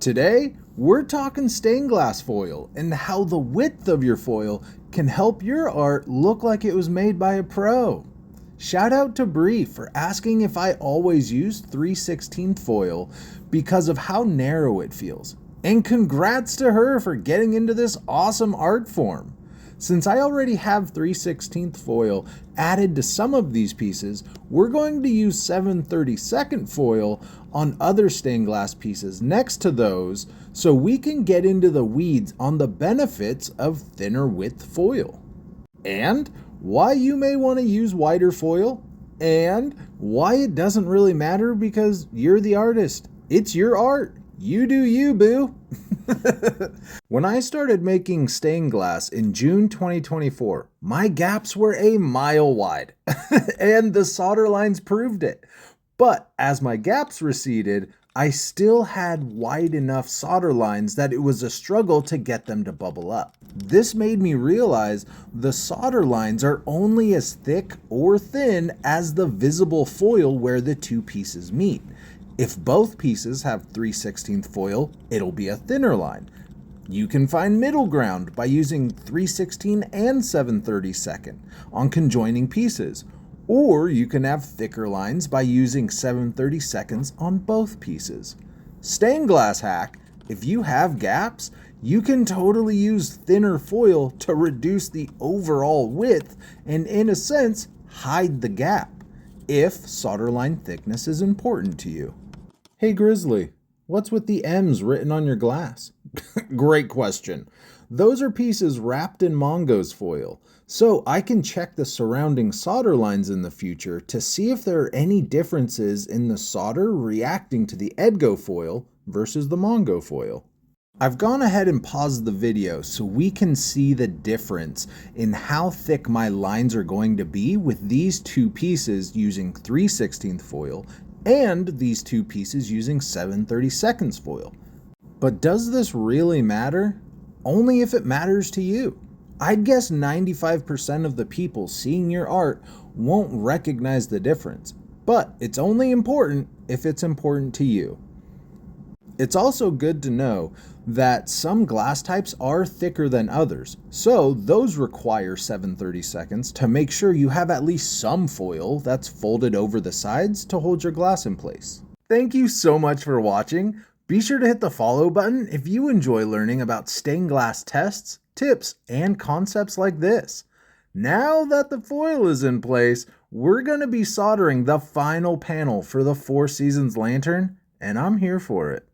Today, we're talking stained glass foil and how the width of your foil can help your art look like it was made by a pro. Shout out to Bree for asking if I always use 3/16 foil because of how narrow it feels. And congrats to her for getting into this awesome art form. Since I already have 3/16 foil added to some of these pieces, we're going to use 7/32 foil on other stained glass pieces next to those so we can get into the weeds on the benefits of thinner width foil. And why you may want to use wider foil, and why it doesn't really matter because you're the artist. It's your art. You do you, boo. When I started making stained glass in June 2024, my gaps were a mile wide, and the solder lines proved it. But as my gaps receded, I still had wide enough solder lines that it was a struggle to get them to bubble up. This made me realize the solder lines are only as thick or thin as the visible foil where the two pieces meet. If both pieces have 3/16 foil, it'll be a thinner line. You can find middle ground by using 3/16 and 7/32 on conjoining pieces, or you can have thicker lines by using 7/32 on both pieces. Stained glass hack: if you have gaps, you can totally use thinner foil to reduce the overall width and, in a sense, hide the gap, if solder line thickness is important to you. Hey Grizzly, what's with the M's written on your glass? Great question. Those are pieces wrapped in Mongoose foil, so I can check the surrounding solder lines in the future to see if there are any differences in the solder reacting to the Edgo foil versus the Mongo foil. I've gone ahead and paused the video so we can see the difference in how thick my lines are going to be with these two pieces using 3/16 foil and these two pieces using 7/32 foil. But does this really matter? Only if it matters to you. I'd guess 95% of the people seeing your art won't recognize the difference, but it's only important if it's important to you. It's also good to know that some glass types are thicker than others, so those require 7/32 to make sure you have at least some foil that's folded over the sides to hold your glass in place. Thank you so much for watching. Be sure to hit the follow button if you enjoy learning about stained glass tests, tips, and concepts like this. Now that the foil is in place, we're going to be soldering the final panel for the Four Seasons lantern, and I'm here for it.